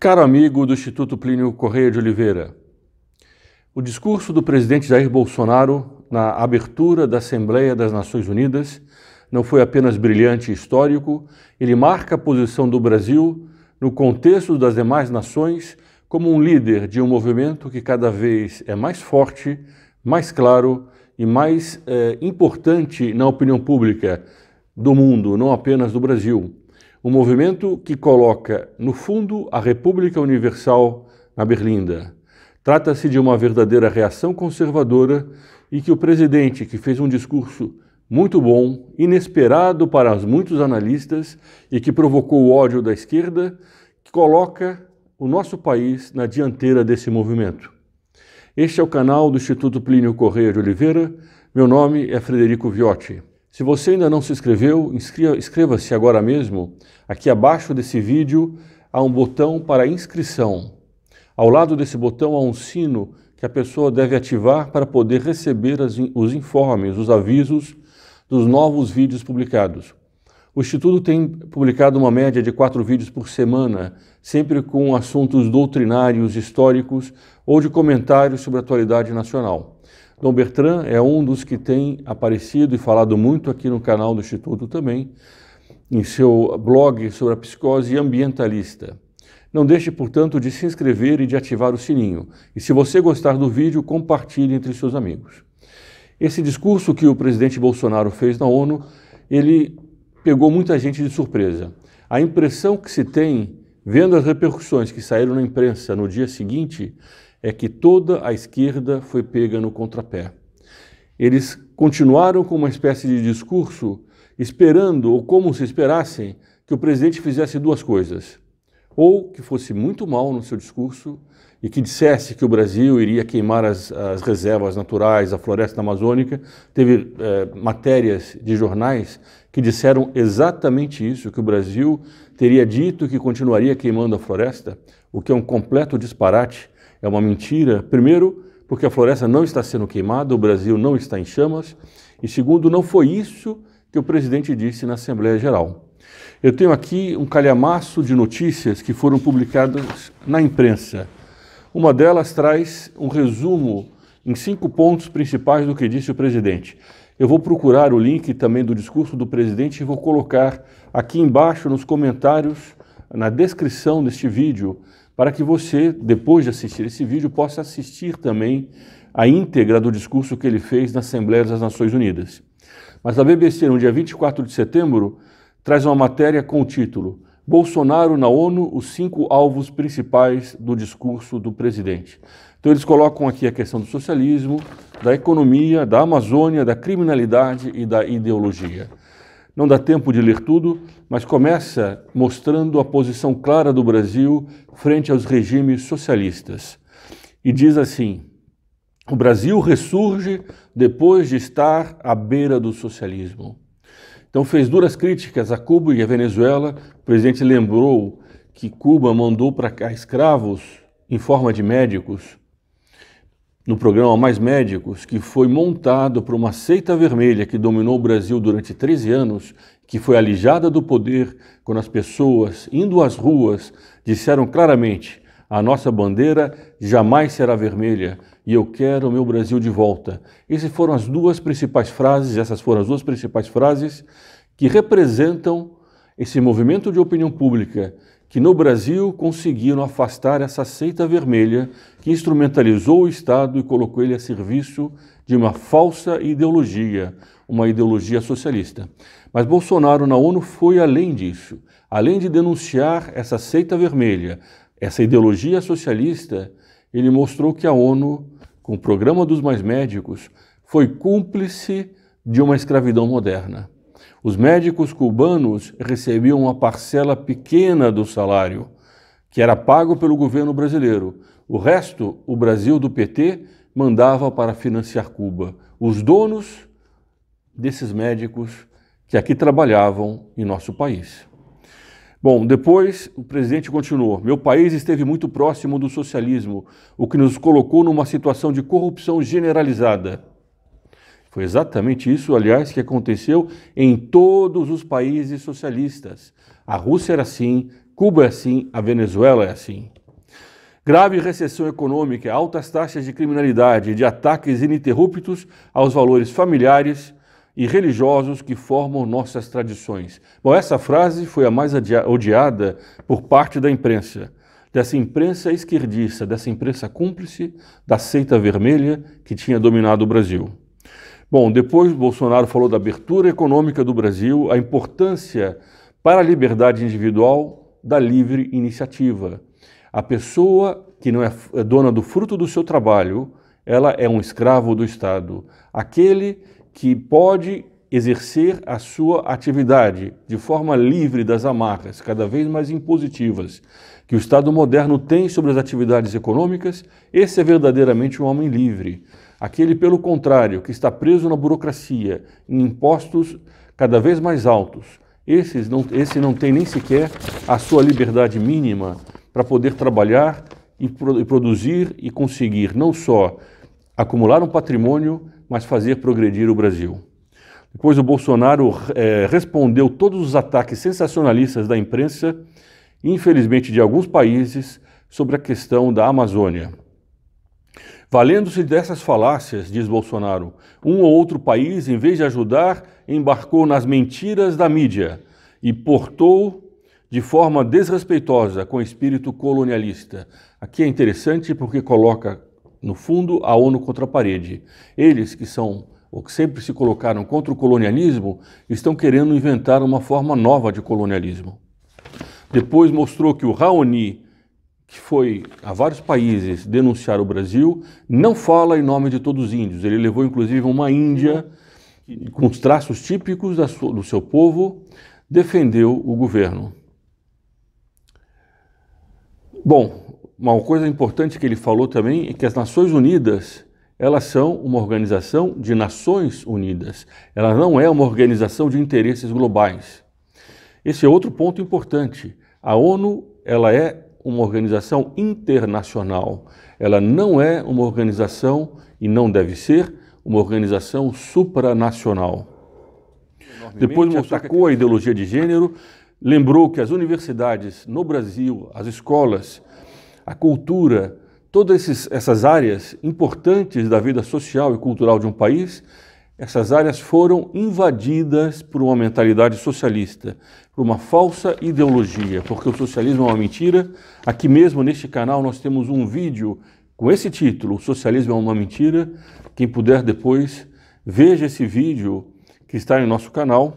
Caro amigo do Instituto Plínio Correia de Oliveira, o discurso do presidente Jair Bolsonaro na abertura da Assembleia das Nações Unidas não foi apenas brilhante e histórico, ele marca a posição do Brasil no contexto das demais nações como um líder de um movimento que cada vez é mais forte, mais claro e mais importante na opinião pública do mundo, não apenas do Brasil. Um movimento que coloca no fundo a República Universal na berlinda. Trata-se de uma verdadeira reação conservadora e que o presidente, que fez um discurso muito bom, inesperado para muitos analistas e que provocou o ódio da esquerda, que coloca o nosso país na dianteira desse movimento. Este é o canal do Instituto Plínio Correia de Oliveira. Meu nome é Frederico Viotti. Se você ainda não se inscreveu, inscreva-se agora mesmo. Aqui abaixo desse vídeo há um botão para inscrição. Ao lado desse botão há um sino que a pessoa deve ativar para poder receber os informes, os avisos dos novos vídeos publicados. O Instituto tem publicado uma média de 4 vídeos por semana, sempre com assuntos doutrinários, históricos ou de comentários sobre a atualidade nacional. Dom Bertrand é um dos que tem aparecido e falado muito aqui no canal do Instituto também, em seu blog sobre a psicose ambientalista. Não deixe, portanto, de se inscrever e de ativar o sininho. E se você gostar do vídeo, compartilhe entre seus amigos. Esse discurso que o presidente Bolsonaro fez na ONU, ele pegou muita gente de surpresa. A impressão que se tem, vendo as repercussões que saíram na imprensa no dia seguinte, é que toda a esquerda foi pega no contrapé. Eles continuaram com uma espécie de discurso esperando, ou como se esperassem, que o presidente fizesse duas coisas. Ou que fosse muito mal no seu discurso e que dissesse que o Brasil iria queimar as reservas naturais, a floresta amazônica. Teve matérias de jornais que disseram exatamente isso, que o Brasil teria dito que continuaria queimando a floresta, o que é um completo disparate. É uma mentira, primeiro, porque a floresta não está sendo queimada, o Brasil não está em chamas, e segundo, não foi isso que o presidente disse na Assembleia Geral. Eu tenho aqui um calhamaço de notícias que foram publicadas na imprensa. Uma delas traz um resumo em 5 pontos principais do que disse o presidente. Eu vou procurar o link também do discurso do presidente e vou colocar aqui embaixo nos comentários, na descrição deste vídeo, para que você, depois de assistir esse vídeo, possa assistir também a íntegra do discurso que ele fez na Assembleia das Nações Unidas. Mas a BBC, no dia 24 de setembro, traz uma matéria com o título Bolsonaro na ONU, os 5 alvos principais do discurso do presidente. Então eles colocam aqui a questão do socialismo, da economia, da Amazônia, da criminalidade e da ideologia. Não dá tempo de ler tudo, mas começa mostrando a posição clara do Brasil frente aos regimes socialistas. E diz assim: o Brasil ressurge depois de estar à beira do socialismo. Então fez duras críticas a Cuba e a Venezuela. O presidente lembrou que Cuba mandou para cá escravos em forma de médicos, no programa Mais Médicos, que foi montado por uma seita vermelha que dominou o Brasil durante 13 anos, que foi alijada do poder quando as pessoas, indo às ruas, disseram claramente: a nossa bandeira jamais será vermelha e eu quero o meu Brasil de volta. Essas foram as duas principais frases que representam esse movimento de opinião pública que no Brasil conseguiram afastar essa seita vermelha que instrumentalizou o Estado e colocou ele a serviço de uma falsa ideologia, uma ideologia socialista. Mas Bolsonaro na ONU foi além disso. Além de denunciar essa seita vermelha, essa ideologia socialista, ele mostrou que a ONU, com o programa dos Mais Médicos, foi cúmplice de uma escravidão moderna. Os médicos cubanos recebiam uma parcela pequena do salário, que era pago pelo governo brasileiro. O resto, o Brasil do PT mandava para financiar Cuba. Os donos desses médicos que aqui trabalhavam em nosso país. Bom, depois o presidente continuou: meu país esteve muito próximo do socialismo, o que nos colocou numa situação de corrupção generalizada. Foi exatamente isso, aliás, que aconteceu em todos os países socialistas. A Rússia era assim, Cuba é assim, a Venezuela é assim. Grave recessão econômica, altas taxas de criminalidade e de ataques ininterruptos aos valores familiares e religiosos que formam nossas tradições. Bom, essa frase foi a mais odiada por parte da imprensa, dessa imprensa esquerdista, dessa imprensa cúmplice da seita vermelha que tinha dominado o Brasil. Bom, depois Bolsonaro falou da abertura econômica do Brasil, a importância para a liberdade individual da livre iniciativa. A pessoa que não é dona do fruto do seu trabalho, ela é um escravo do Estado. Aquele que pode exercer a sua atividade de forma livre das amarras, cada vez mais impositivas, que o Estado moderno tem sobre as atividades econômicas, esse é verdadeiramente um homem livre. Aquele, pelo contrário, que está preso na burocracia, em impostos cada vez mais altos, esse não tem nem sequer a sua liberdade mínima para poder trabalhar e produzir e conseguir não só acumular um patrimônio, mas fazer progredir o Brasil. Depois o Bolsonaro respondeu todos os ataques sensacionalistas da imprensa, infelizmente de alguns países, sobre a questão da Amazônia. Valendo-se dessas falácias, diz Bolsonaro, um ou outro país, em vez de ajudar, embarcou nas mentiras da mídia e portou de forma desrespeitosa com espírito colonialista. Aqui é interessante porque coloca, no fundo, a ONU contra a parede. Eles que sempre se colocaram contra o colonialismo, estão querendo inventar uma forma nova de colonialismo. Depois mostrou que o Raoni, que foi a vários países denunciar o Brasil, não fala em nome de todos os índios. Ele levou inclusive uma índia com os traços típicos do seu povo, defendeu o governo. Bom, uma coisa importante que ele falou também é que as Nações Unidas, elas são uma organização de Nações Unidas. Ela não é uma organização de interesses globais. Esse é outro ponto importante. A ONU, ela é uma organização internacional. Ela não é uma organização, e não deve ser, uma organização supranacional. Depois atacou a ideologia de gênero, lembrou que as universidades no Brasil, as escolas, a cultura, todas essas áreas importantes da vida social e cultural de um país, essas áreas foram invadidas por uma mentalidade socialista, por uma falsa ideologia, porque o socialismo é uma mentira. Aqui mesmo neste canal nós temos um vídeo com esse título, O Socialismo é uma Mentira. Quem puder depois, veja esse vídeo que está em nosso canal.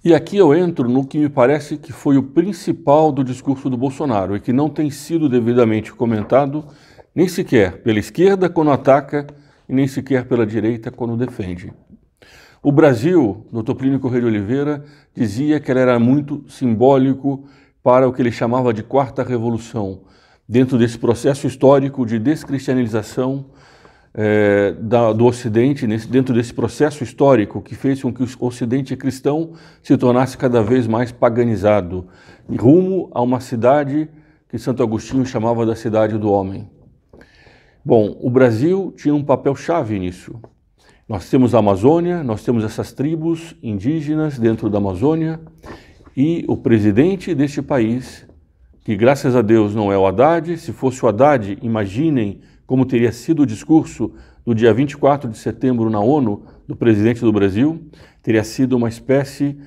E aqui eu entro no que me parece que foi o principal do discurso do Bolsonaro e que não tem sido devidamente comentado, nem sequer pela esquerda quando ataca e nem sequer pela direita quando defende. O Brasil, Dr. Plínio Corrêa de Oliveira, dizia que ele era muito simbólico para o que ele chamava de Quarta Revolução, dentro desse processo histórico de descristianização do Ocidente, dentro desse processo histórico que fez com que o Ocidente cristão se tornasse cada vez mais paganizado, rumo a uma cidade que Santo Agostinho chamava da cidade do homem. Bom, o Brasil tinha um papel-chave nisso. Nós temos a Amazônia, nós temos essas tribos indígenas dentro da Amazônia e o presidente deste país, que graças a Deus não é o Haddad. Se fosse o Haddad, imaginem como teria sido o discurso do dia 24 de setembro na ONU do presidente do Brasil. Teria sido uma espécie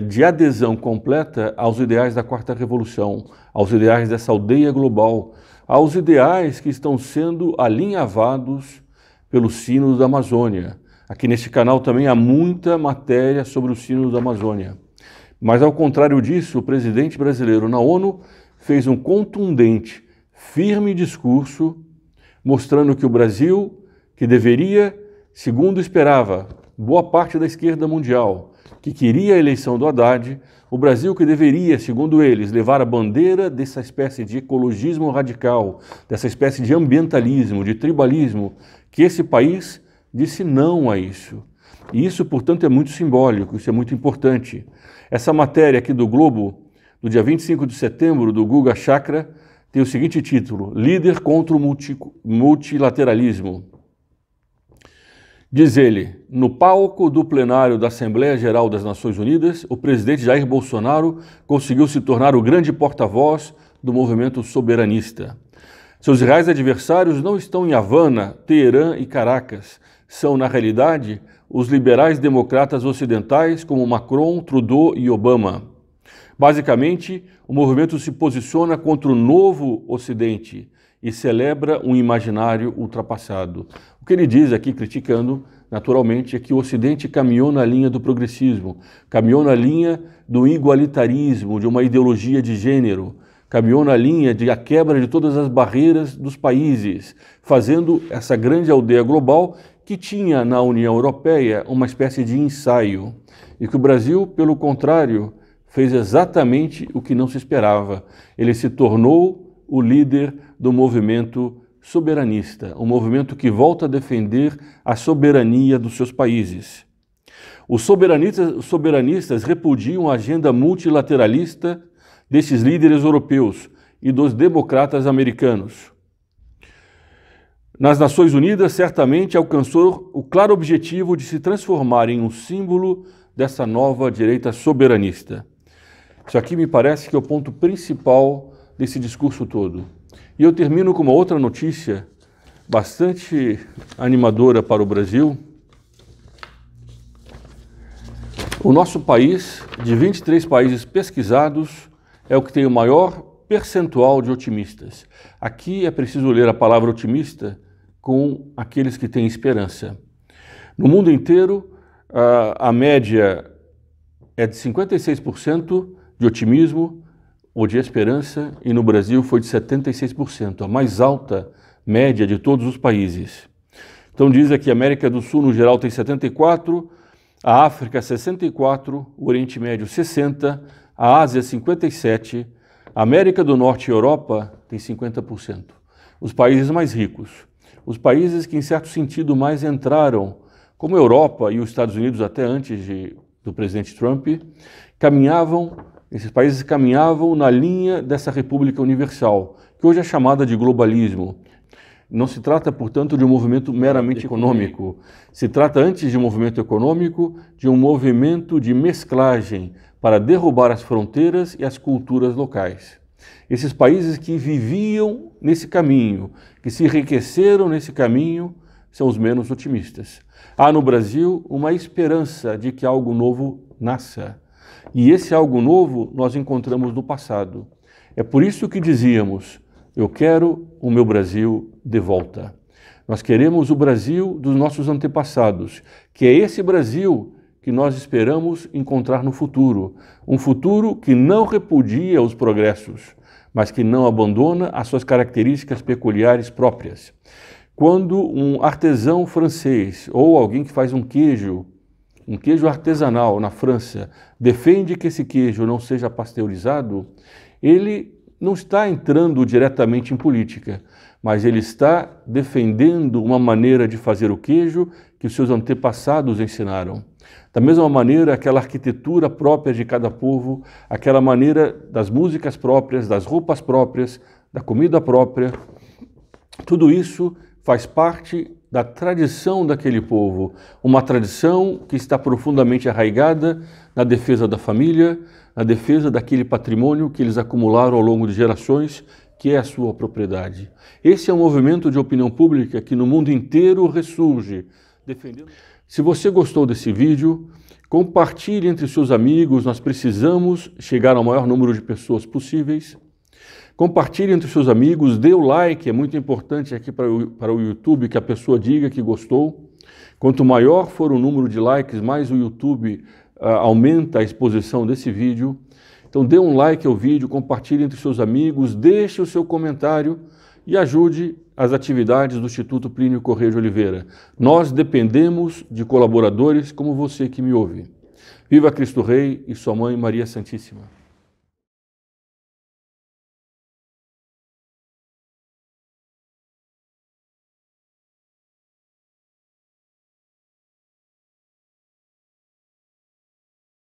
de adesão completa aos ideais da Quarta Revolução, aos ideais dessa aldeia global, aos ideais que estão sendo alinhavados pelos sinos da Amazônia. Aqui neste canal também há muita matéria sobre os sinos da Amazônia. Mas ao contrário disso, o presidente brasileiro na ONU fez um contundente, firme discurso mostrando que o Brasil, que deveria, segundo esperava boa parte da esquerda mundial, que queria a eleição do Haddad, o Brasil que deveria, segundo eles, levar a bandeira dessa espécie de ecologismo radical, dessa espécie de ambientalismo, de tribalismo, que esse país disse não a isso. E isso, portanto, é muito simbólico, isso é muito importante. Essa matéria aqui do Globo, do dia 25 de setembro, do Guga Chakra, tem o seguinte título: Líder contra o multilateralismo. Diz ele, no palco do plenário da Assembleia Geral das Nações Unidas, o presidente Jair Bolsonaro conseguiu se tornar o grande porta-voz do movimento soberanista. Seus reais adversários não estão em Havana, Teherã e Caracas. São, na realidade, os liberais democratas ocidentais como Macron, Trudeau e Obama. Basicamente, o movimento se posiciona contra o novo Ocidente e celebra um imaginário ultrapassado. O que ele diz aqui, criticando, naturalmente, é que o Ocidente caminhou na linha do progressismo, caminhou na linha do igualitarismo, de uma ideologia de gênero, caminhou na linha de a quebra de todas as barreiras dos países, fazendo essa grande aldeia global que tinha na União Europeia uma espécie de ensaio, e que o Brasil, pelo contrário, fez exatamente o que não se esperava. Ele se tornou o líder do movimento soberanista, um movimento que volta a defender a soberania dos seus países. Os soberanistas repudiam a agenda multilateralista destes líderes europeus e dos democratas americanos. Nas Nações Unidas, certamente alcançou o claro objetivo de se transformar em um símbolo dessa nova direita soberanista. Isso aqui me parece que é o ponto principal desse discurso todo. E eu termino com uma outra notícia bastante animadora para o Brasil. O nosso país, de 23 países pesquisados, é o que tem o maior percentual de otimistas. Aqui é preciso ler a palavra otimista com aqueles que têm esperança. No mundo inteiro, a média é de 56% de otimismo ou de esperança, e no Brasil foi de 76%, a mais alta média de todos os países. Então diz aqui, a América do Sul no geral tem 74%, a África 64%, o Oriente Médio 60%, a Ásia 57%, a América do Norte e Europa tem 50%. Os países mais ricos, os países que em certo sentido mais entraram, como a Europa e os Estados Unidos até antes do presidente Trump, esses países caminhavam na linha dessa República Universal, que hoje é chamada de globalismo. Não se trata, portanto, de um movimento meramente econômico. Se trata, antes de um movimento econômico, de um movimento de mesclagem para derrubar as fronteiras e as culturas locais. Esses países que viviam nesse caminho, que se enriqueceram nesse caminho, são os menos otimistas. Há no Brasil uma esperança de que algo novo nasça. E esse algo novo nós encontramos no passado. É por isso que dizíamos, eu quero o meu Brasil de volta. Nós queremos o Brasil dos nossos antepassados, que é esse Brasil que nós esperamos encontrar no futuro. Um futuro que não repudia os progressos, mas que não abandona as suas características peculiares próprias. Quando um artesão francês ou alguém que faz um queijo artesanal na França, defende que esse queijo não seja pasteurizado, ele não está entrando diretamente em política, mas ele está defendendo uma maneira de fazer o queijo que os seus antepassados ensinaram. Da mesma maneira, aquela arquitetura própria de cada povo, aquela maneira das músicas próprias, das roupas próprias, da comida própria, tudo isso faz parte da tradição daquele povo, uma tradição que está profundamente arraigada na defesa da família, na defesa daquele patrimônio que eles acumularam ao longo de gerações, que é a sua propriedade. Esse é um movimento de opinião pública que no mundo inteiro ressurge, defendendo. Se você gostou desse vídeo, compartilhe entre seus amigos, nós precisamos chegar ao maior número de pessoas possíveis. Compartilhe entre seus amigos, dê o like, é muito importante aqui para o YouTube que a pessoa diga que gostou. Quanto maior for o número de likes, mais o YouTube aumenta a exposição desse vídeo. Então dê um like ao vídeo, compartilhe entre seus amigos, deixe o seu comentário e ajude as atividades do Instituto Plínio Corrêa de Oliveira. Nós dependemos de colaboradores como você que me ouve. Viva Cristo Rei e sua Mãe Maria Santíssima.